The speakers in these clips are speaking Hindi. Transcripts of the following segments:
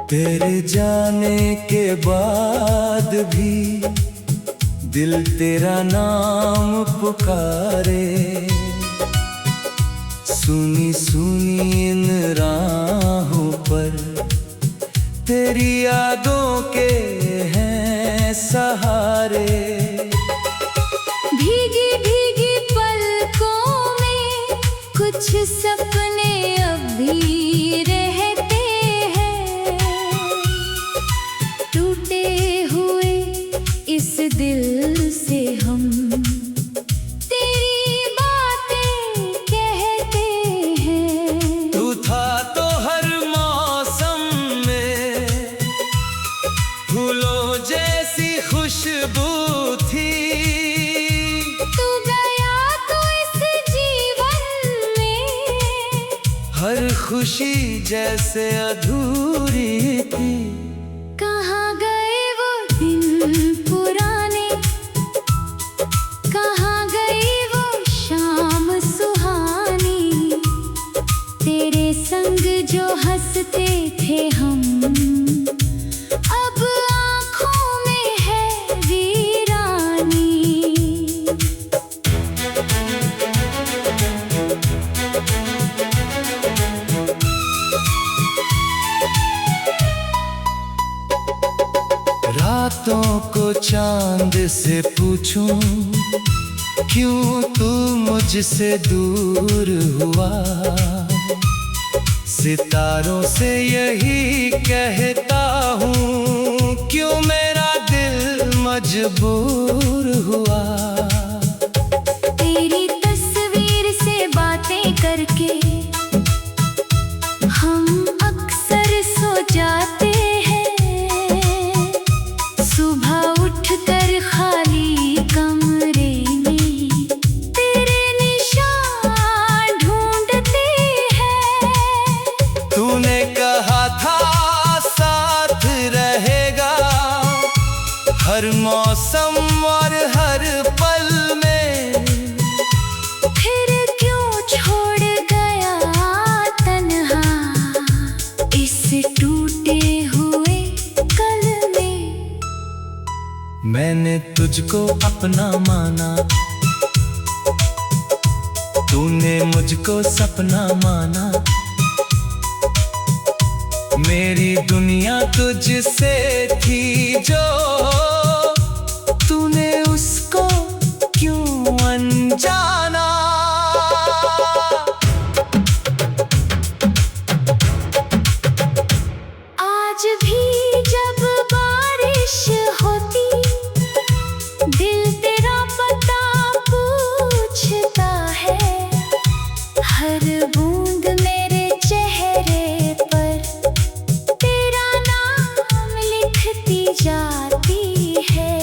तेरे जाने के बाद भी दिल तेरा नाम पुकारे। सुनी सुनी इन राहों पर तेरी यादों के हैं सहारे। भीगी भीगी पलकों में कुछ सपने अब भी रहते हैं। टूटे हुए इस दिल से हम तेरी बातें कहते हैं। तू था तो हर मौसम में फूलों जैसी खुशबू थी। तू गया तो इस जीवन में हर खुशी जैसे अधूरी थी। कहाँ गए वो दिन पुराने, कहाँ गई वो शाम सुहानी। तेरे संग जो हंसते थे हम, अब आँखों में है वीरानी। रातों को चांद से पूछूं क्यों तू मुझसे दूर हुआ। सितारों से यही कहता हूँ क्यों मेरा दिल मजबूर हुआ। तेरी तस्वीर से बातें करके हम अक्सर सो जाते हैं। सुबह उठकर खाली कमरे में तेरे निशान ढूंढते हैं। तूने कहा था साथ रहेगा हर मौसम और हर पल में। फिर क्यों छोड़ गया तन्हा इस टूटे हुए कल में। मैंने तुझको अपना माना, तूने मुझको सपना माना। मेरी दुनिया तुझसे थी जो तूने उसको क्यों अनजाना। आज भी जब बारिश होती दिल तेरा पता पूछता है। हर बूंद मेरे चेहरे पर तेरा नाम लिखती जाती है।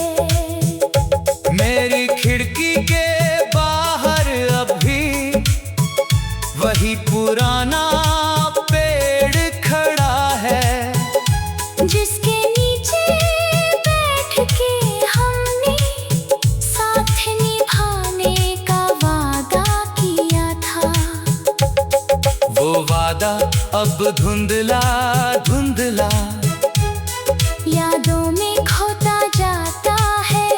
मेरी खिड़की के बाहर अभी वही पुराना पेड़ खड़ा है। जिसके नीचे बैठ के हमने साथ निभाने का वादा किया था। वो वादा अब धुंधला धुंधला यादों में खोता जाता है।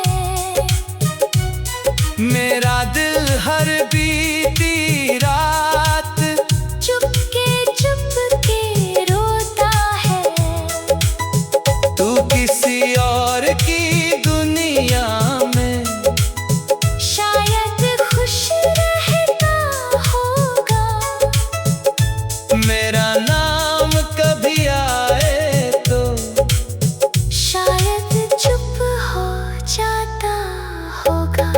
मेरा दिल हर बीती रात चुपके चुपके रोता है। तू किसी और की दुनिया में शायद खुश रहता होगा। मेरा नाम कभी आए तो शायद चुप हो जाता होगा।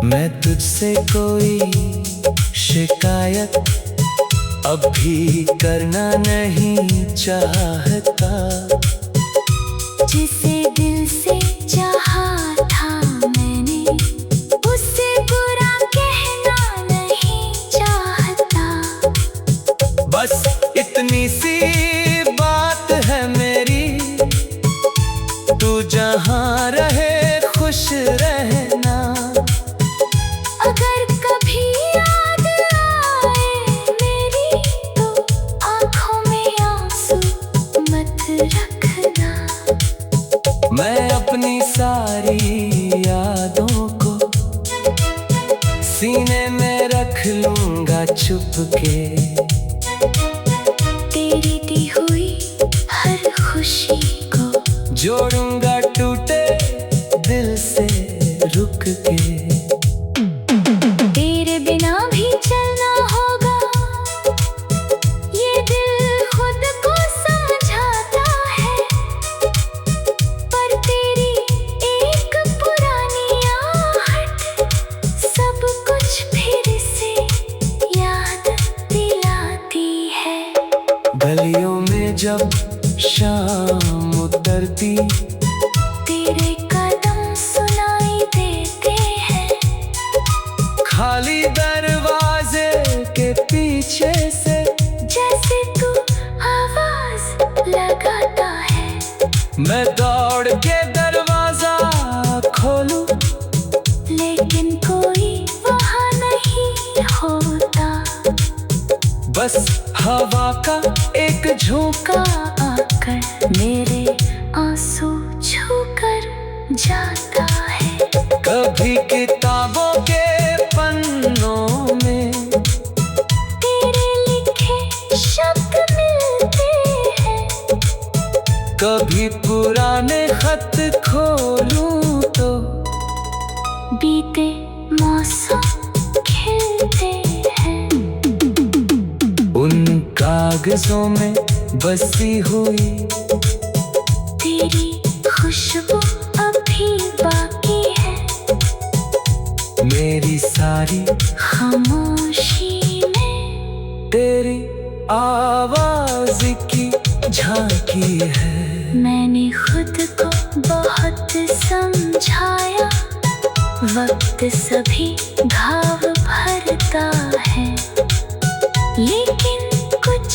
मैं तुझसे कोई शिकायत अब भी करना नहीं चाहता। जिसे दिल से चाहा था मैंने, उससे बुरा रखना। मैं अपनी सारी यादों को सीने में रख लूंगा चुपके। तेरी दी हुई हर खुशी को जोड़ूंगा टूटे दिल से रुक के। तेरे बिना भी चलना होगा, ये दिल खुद को समझाता है। पर तेरी एक पुरानी आहट सब कुछ फिर से याद दिलाती है। गलियों में जब शाम उतरती तेरे कदम सुनाई देते हैं। खाली दरवाजे के पीछे से जैसे तू आवाज लगाता है। मैं दौड़ के दरवाजा खोलूं, लेकिन कोई वहाँ नहीं होता। बस हवा का एक झोंका आकर मेरे आंसू छूकर जाता है। कभी किताबों के पन्नों में तेरे लिखे शब्द मिलते हैं। कभी पुराने खत खोलूं तो बीते मौसम खिलते हैं। उन कागजों में बसी हुई तेरी खुशबू अभी बाकी है। मेरी सारी खामोशी में तेरी आवाज की झांकी है। मैंने खुद को बहुत समझाया। वक्त सभी घाव भरता है, लेकिन कुछ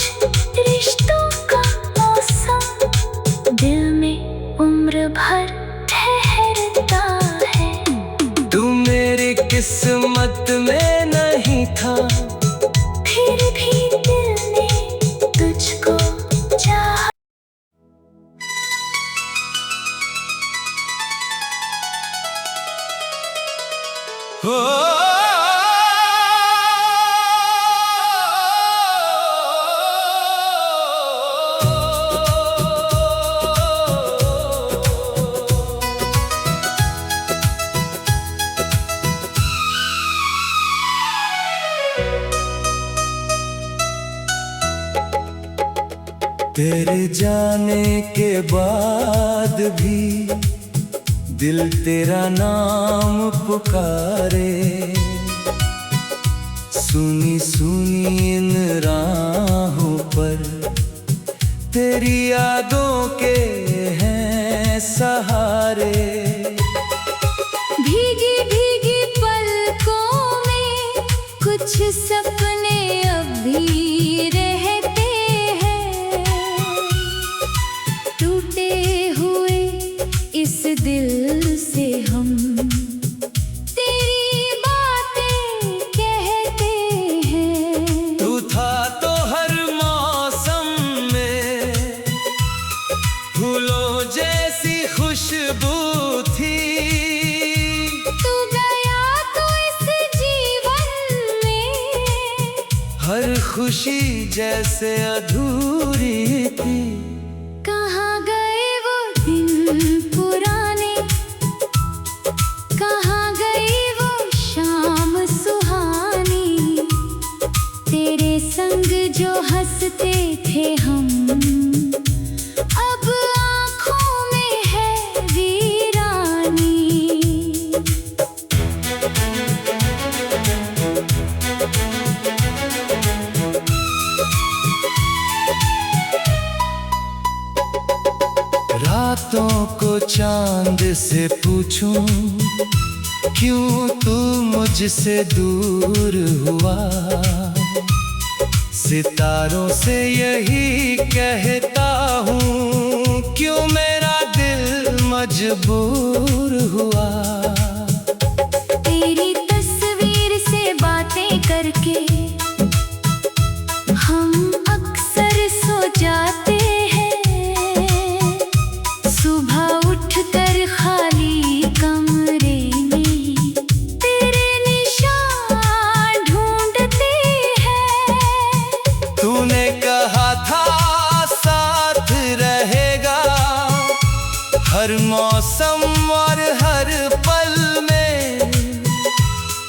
रिश्तों का मौसम दिल में उम्र भर ठहरता है। तू मेरी किस्मत में नहीं था, फिर भी दिल ने तुझको चाहा। तेरे जाने के बाद भी दिल तेरा नाम पुकारे। सुनी सुनी इन राहों पर तेरी यादों के हैं सहारे। भीगी भीगी पलकों में कुछ सपने अभी रहते हैं। टूटे हुए इस दिल से हम तेरी बातें कहते हैं। तू था तो हर मौसम में फूलों जैसी खुशबू थी। तू गया तो इस जीवन में हर खुशी जैसे अधूरी थी। कहाँ गए वो दिन पुराने, कहाँ गई वो शाम सुहानी। तेरे संग जो हंसते थे हम, अब आँखों में है वीरानी। रातों को चांद से पूछूं, क्यों तू मुझसे दूर हुआ। सितारों से यही कहता हूँ, क्यों मेरा दिल मजबूर हुआ। तेरी तस्वीर से बातें करके हम अक्सर सो जाते हैं। हर मौसम और हर पल में।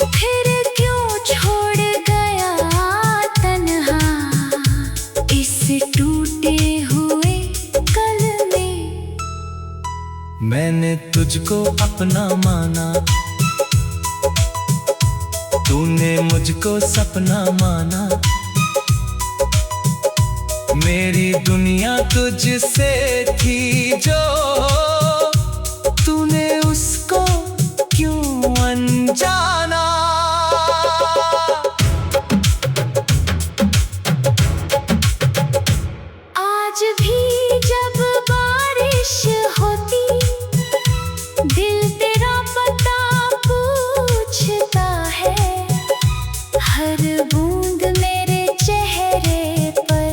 फिर क्यों छोड़ गया तन्हा इस टूटे हुए कल में। मैंने तुझको अपना माना, तूने मुझको सपना माना। मेरी दुनिया तुझसे थी जो, तूने उसको क्यों अनजाना। आज भी जब बारिश होती, दिल तेरा पता पूछता है। हर बूंद मेरे चेहरे पर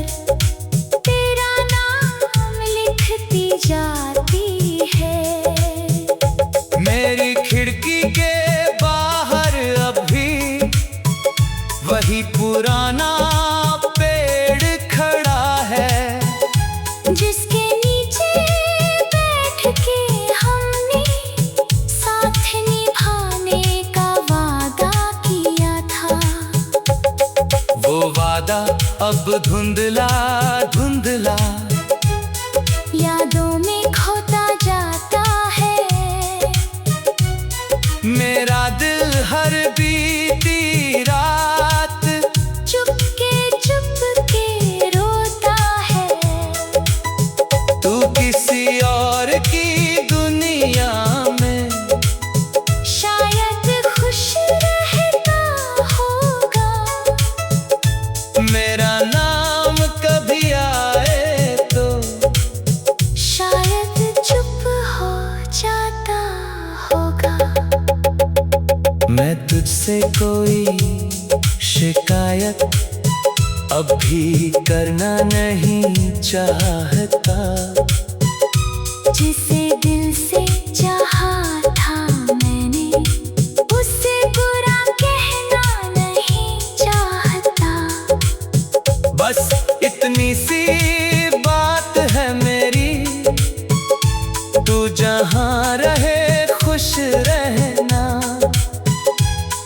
तेरा नाम लिखती जाती है। मेरी खिड़की के बाहर अभी वही पुराना पेड़ खड़ा है, जिसके नीचे बैठ के हमने साथ निभाने का वादा किया था। वो वादा अब धुंधला धुंधला यादों में खोता जाता है। मेरा दिल हर बीती रात चुपके रोता है। तू किसी और की दुनिया में शायद खुश रहता होगा। मेरा नाम कभी आए तो शायद चुप हो जाता होगा। मैं तुझसे कोई शिकायत अब भी करना नहीं चाहता। जिसे दिल से चाहा था मैंने, उससे बुरा कहना नहीं चाहता। बस इतनी सी बात है मेरी, तू जहाँ रहे खुश रहना।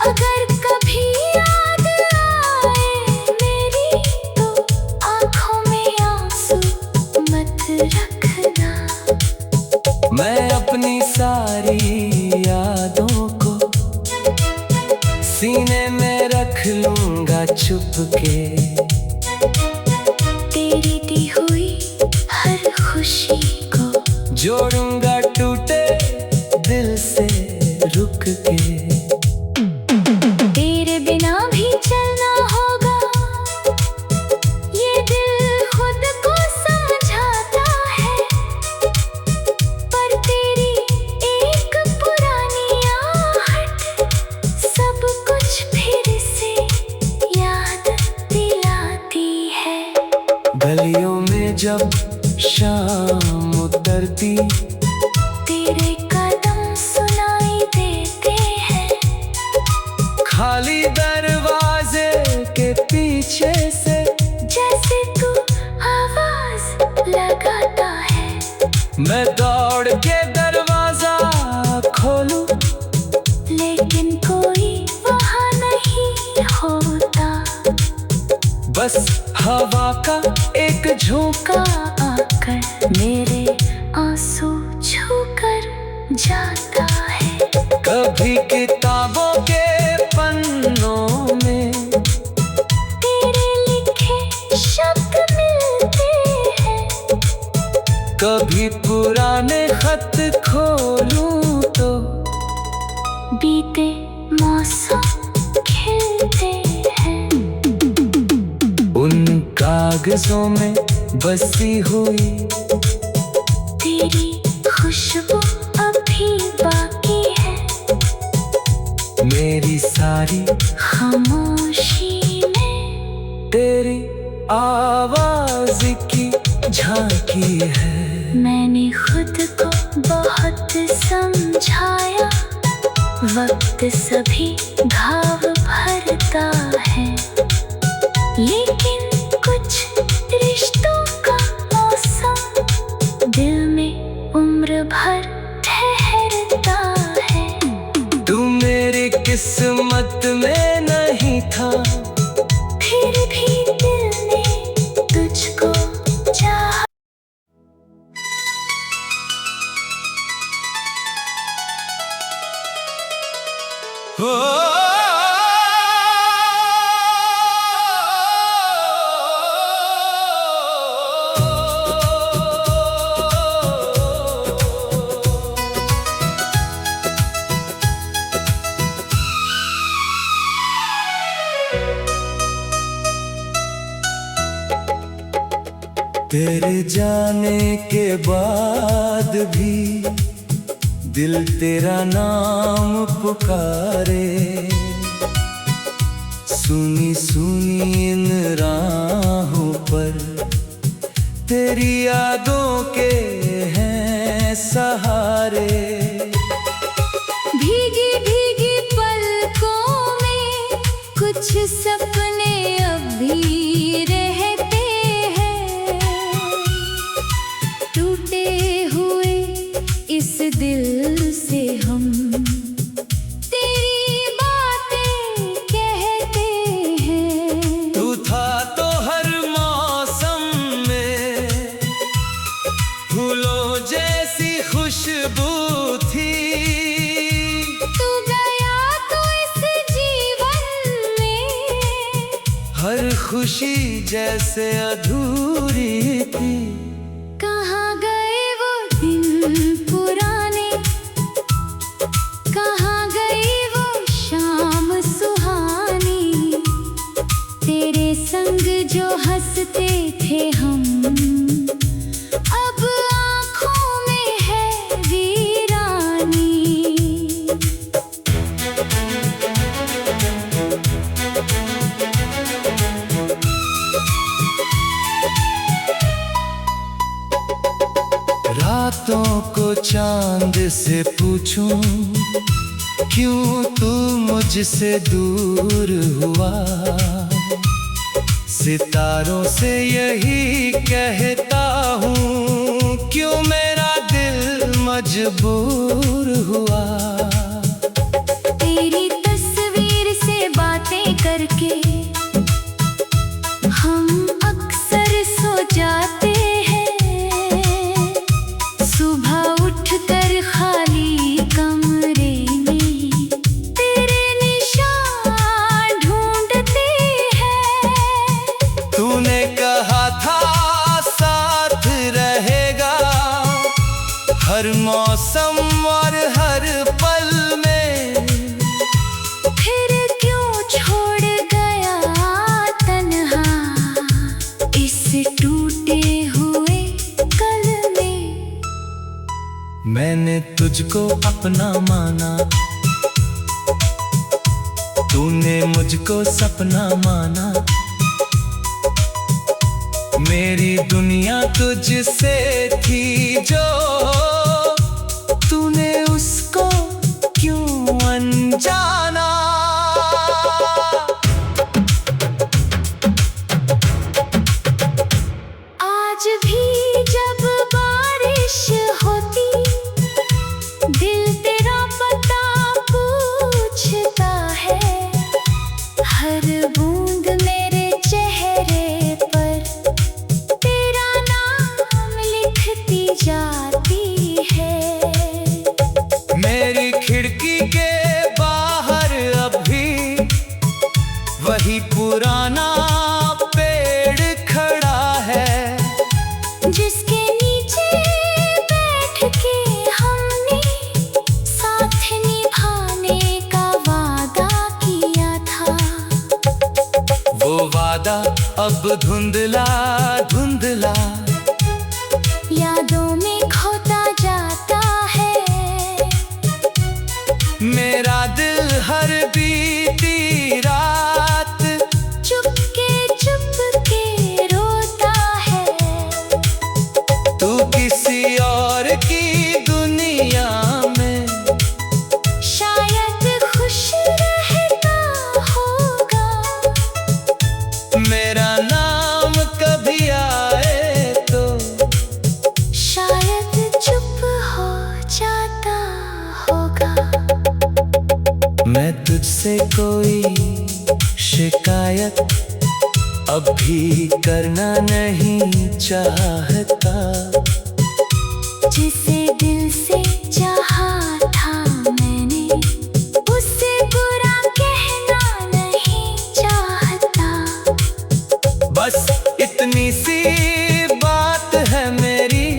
अगर कभी याद आए मेरी, तो आँखों में आंसू मत रखना। मैं अपनी सारी यादों को सीने में रख लूंगा छुपके। तेरी दी हुई हर खुशी को जोड़ूंगा टूटे दिल से रुक के। तेरे बिना भी चलना होगा, ये दिल खुद को समझाता है। पर तेरी एक पुरानी आहट सब कुछ फिर से याद दिलाती है। गलियों में जब शाम उतरती, तेरे कदम सुनाई देते हैं। खाली दरवाजे के पीछे से जैसे तू आवाज लगाता है। मैं दौड़ के दरवाजा खोलूं, लेकिन कोई वहाँ नहीं होता। बस हवा का एक झोंका आकर मेरे आंसू छूकर जाता है। कभी किताबों के पन्नों में तेरे लिखे शब्द मिलते हैं। कभी पुराने खत खोलूं तो बीते मौसम खिलते हैं। उन कागजों में बसी हुई तेरी खुशबू अभी बाकी है। मेरी सारी खामोशी में तेरी आवाज की झांकी है। मैंने खुद को बहुत समझाया। वक्त सभी घाव भरता है, लेकिन कुछ रिश्तों का मौसम दिल में उम्र भर ठहरता है। तू मेरी किस्मत में नहीं था, फिर भी दिल ने तुझको चाहा। हो तेरे जाने के बाद भी दिल तेरा नाम पुकारे। सुनी सुनी इन राहों पर तेरी यादों के हैं सहारे। भीगी भीगी पलकों में कुछ सपने अभी रहते हैं। टूटे हुए इस दिल से हम तेरी बातें कहते हैं। तू था तो हर मौसम में फूलों जैसी खुशबू थी। तू गया तो इस जीवन में हर खुशी जैसे अधूरी थी। कहाँ गए वो दिन पुराने, कहाँ गई वो शाम सुहानी। तेरे संग जो हंसते थे हम, अब आँखों में है वीरानी। रातों को चांद से पूछूं, क्यों तू मुझसे दूर हुआ। सितारों से यही कहता हूँ, क्यों मेरा दिल मजबूर हुआ। तेरी तस्वीर से बातें करके हम अक्सर सो जाते हैं। सुबह उठकर खाली कमरे में तेरे निशान ढूंढते हैं। तूने कहा था साथ रहेगा हर मौसम और हर पल में। फिर क्यों छोड़ गया तन्हा इस टूटे हुए कल में। मैंने तुझको अपना माना, तूने मुझको सपना माना। मेरी दुनिया तुझसे थी जो, तूने उसको क्यों अनजाना। आज भी जब बारिश होती, दिल तेरा पता पूछता है। हर बूंद मेरे चेहरे पर तेरा नाम लिखती जाती है। मेरी खिड़की के बाहर अभी वही पुराना पेड़ खड़ा है, जिसके नीचे बैठ के हमने साथ निभाने का वादा किया था। वो वादा अब धुंधला धुंधला यादों में खोता जाता है। मेरा दिल हर बीती रात चुपके रोता है। तू किसी और की दुनिया में शायद खुश रहता होगा। मेरा नाम कभी आए तो शायद चुप मैं तुझसे कोई शिकायत अब भी करना नहीं चाहता। जिसे दिल से चाहा था मैंने, उससे बुरा कहना नहीं चाहता। बस इतनी सी बात है मेरी,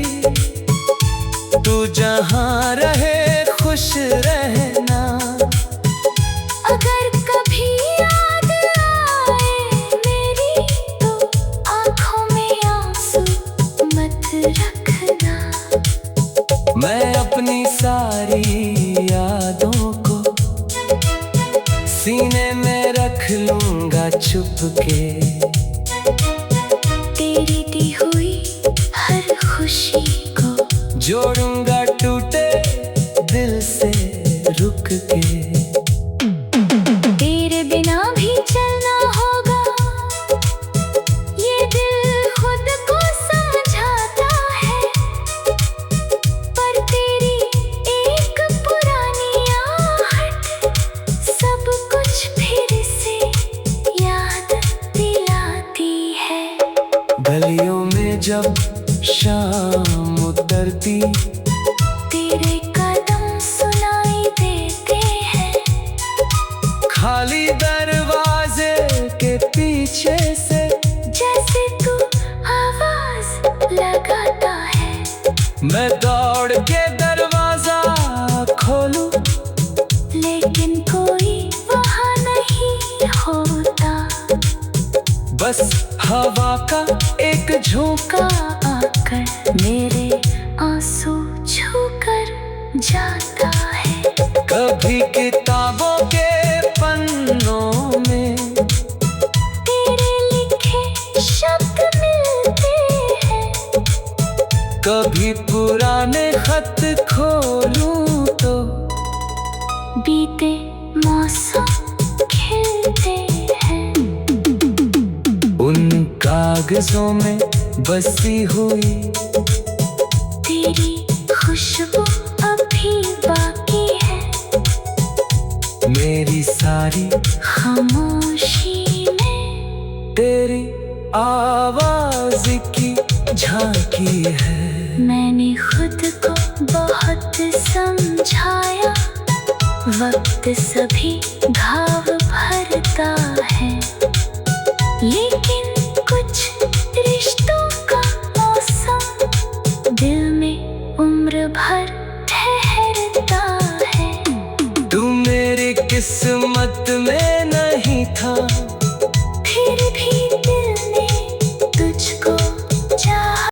तू जहाँ रहे खुश रहना। अगर कभी याद आए मेरी तो आँखों में आंसू मत रखना। मैं अपनी सारी यादों को सीने में रख लूंगा चुपके। तेरी दी हुई हर खुशी को जोड़ूंगा टूटे दिल से रुक के। तेरे बिना भी चलना होगा, ये दिल खुद को समझाता है। पर तेरी एक पुरानी आहट सब कुछ फिर से याद दिलाती है। गलियों में जब शाम उतरती, तेरे कदम सुनाई देते हैं। खाली दरवाजे के पीछे से जैसे तू आवाज लगाता है। मैं दौड़ के दरवाजा खोलूं, लेकिन कोई वहाँ नहीं होता। बस हवा का एक झोंका आकर मेरे आंसू छूकर जाता है। कभी किताबों के पन्नों में तेरे लिखे शब्द मिलते हैं। कभी पुराने खत खोलूं तो बीते मौसम खिलते हैं। उन कागजों में बसी हुई तेरी खुशबू अभी बाकी है। मेरी सारी खामोशी में तेरी आवाज की झांकी है। मैंने खुद को बहुत समझाया, वक्त सभी घाव भरता है। लेकिन कुछ रिश्तों का मौसम दिल में उम्र भर ठहरता है। तू मेरी किस्मत में नहीं था, फिर भी दिल ने तुझको चाहा।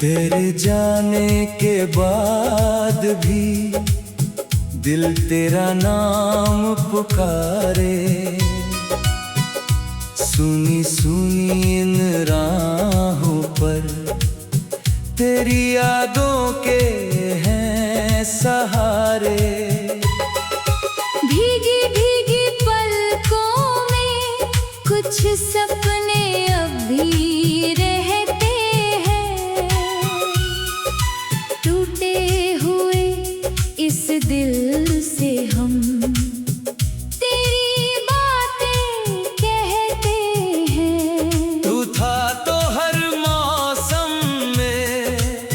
तेरे जाने के बाद भी दिल तेरा नाम पुकारे। सुनी सुनी इन राहों पर तेरी यादों के हैं सहारे। भीगी भीगी पलकों में कुछ सपने अभी रहते हैं। टूटे हुए इस दिल से हम तेरी बातें कहते हैं। तू था तो हर मौसम में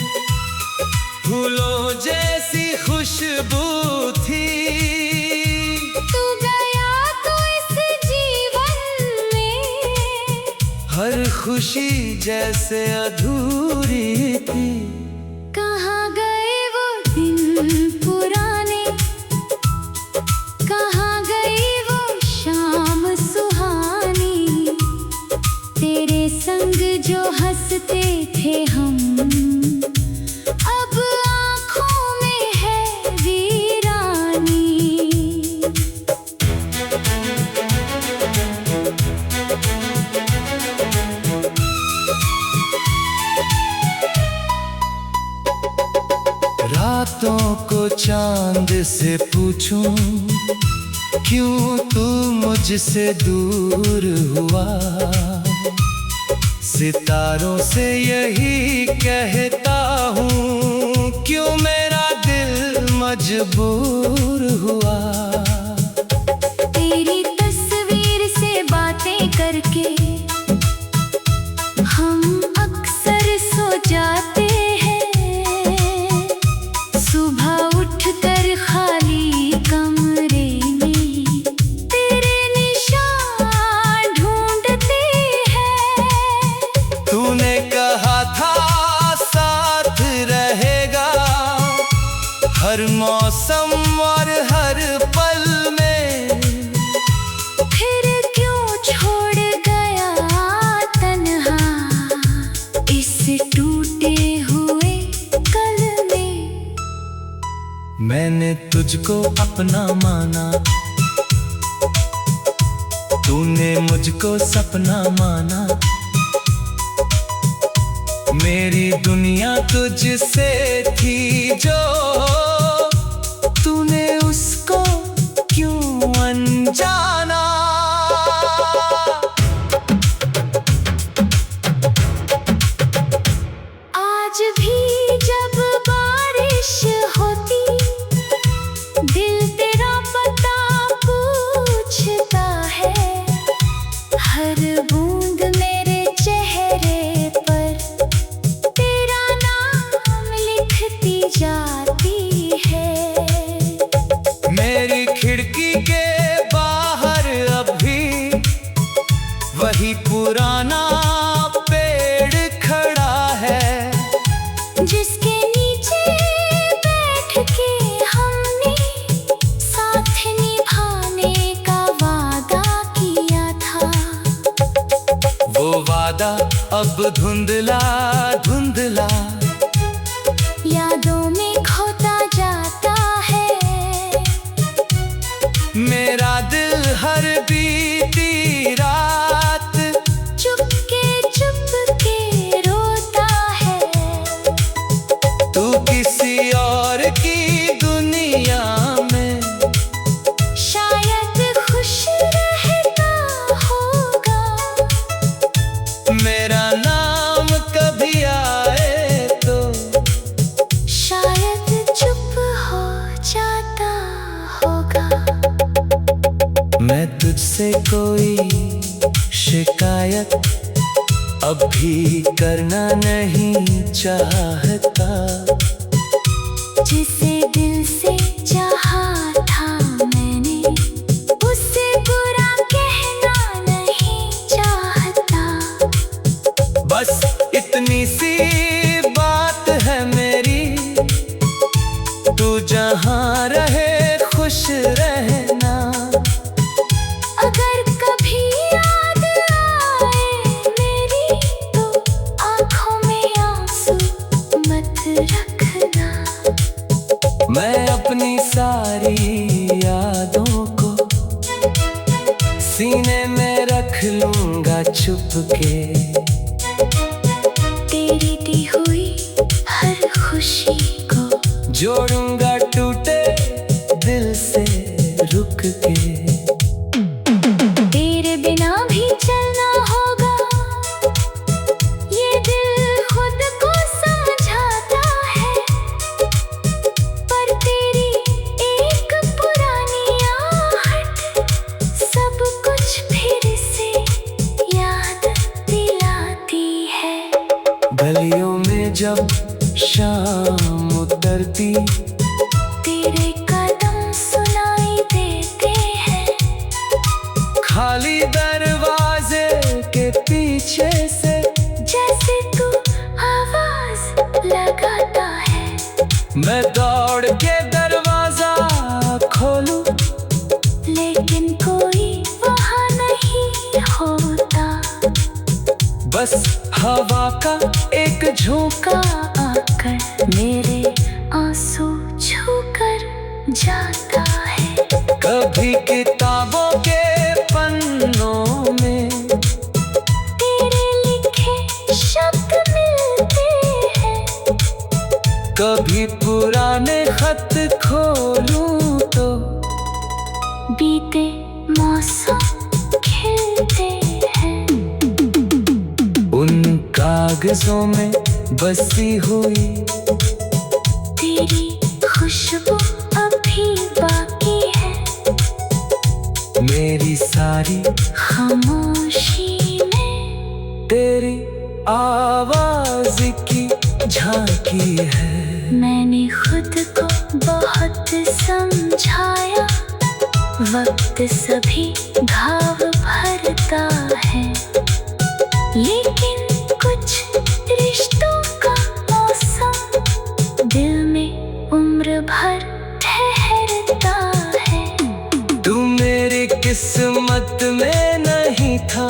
फूलों जैसी खुशबू थी। तू गया तो इस जीवन में हर खुशी जैसे अधूरी थी। कहाँ गए वो दिन पुराने, कहाँ गई वो शाम सुहानी। तेरे संग जो हंसते थे हम, अब आँखों में है वीरानी। रातों को चांद से पूछूं, क्यों तू मुझसे दूर हुआ। सितारों से यही कहता हूँ, क्यों मेरा दिल मजबूर हुआ। तेरी तस्वीर से बातें करके हम अक्सर सो जाते हैं। सुबह उठकर खाली कमरे में तेरे निशान ढूंढते हैं। तूने कहा था साथ रहेगा, हर मौसम और हर पल में। फिर क्यों छोड़ गया तन्हा इस टूटे हुए कल में। मैंने तुझको अपना माना, तूने मुझको सपना माना। मेरी दुनिया तुझसे थी जो, तूने उसको क्यों अनजाना। आज भी जब बारिश होती, दिल तेरा पता पूछता है। हर बूंद मेरे चेहरे पर तेरा नाम लिखती जाती है। मेरी खिड़की के बाहर अभी वही पुराना पेड़ खड़ा है, जिसके नीचे बैठ के हमने साथ निभाने का वादा किया था। वो वादा अब धुंधला धुंधला यादों में खोता जाता है। मेरा दिल हर बीती रात चुपके रोता है। तू किसी और की दुनिया में शायद खुश रहता होगा। मेरा नाम कभी आए तो शायद चुप हो जाता होगा। मैं तुझसे कोई शिकायत अब भी करना नहीं चाहता। जिसे दिल से चाहा था मैंने, उससे बुरा कहना नहीं चाहता। बस इतनी सी बात है मेरी, तू जहाँ रहे खुश रहना। अगर कभी याद आए मेरी, तो आँखों में आंसू मत रखना। मैं अपनी सारी यादों को सीने में रख लूंगा छुपके। तेरी दी हुई हर खुशी को जोड़ूंगा टूटे दिल से रुक के। तेरे बिना भी चलना होगा, ये दिल खुद को समझाता है। पर तेरी एक पुरानी आहट सब कुछ फिर से याद दिलाती है। गलियों में जब शाम उतरती, तेरे कदम सुनाई देते हैं। खाली दरवाजे के पीछे से जैसे तू आवाज लगाता है। मैं दौड़ के दरवाजा खोलूं, लेकिन कोई वहाँ नहीं होता। बस हवा का एक झोंका आकर मेरे आंसू छूकर जाता है। कभी किताबों के पन्नों में तेरे लिखे शब्द मिलते हैं। कभी पुराने खत खोलूं तो बीते मौसम खिलते हैं। उन कागजों में बसी हुई तेरी खुशबू अभी बाकी है। मेरी सारी खामोशी में तेरी आवाज की झांकी है। मैंने खुद को बहुत समझाया, वक्त सभी घाव भरता है, लेकिन कुछ रिश्तों का मौसम दिल में उम्र भर ठहरता है। तू मेरी किस्मत में नहीं था,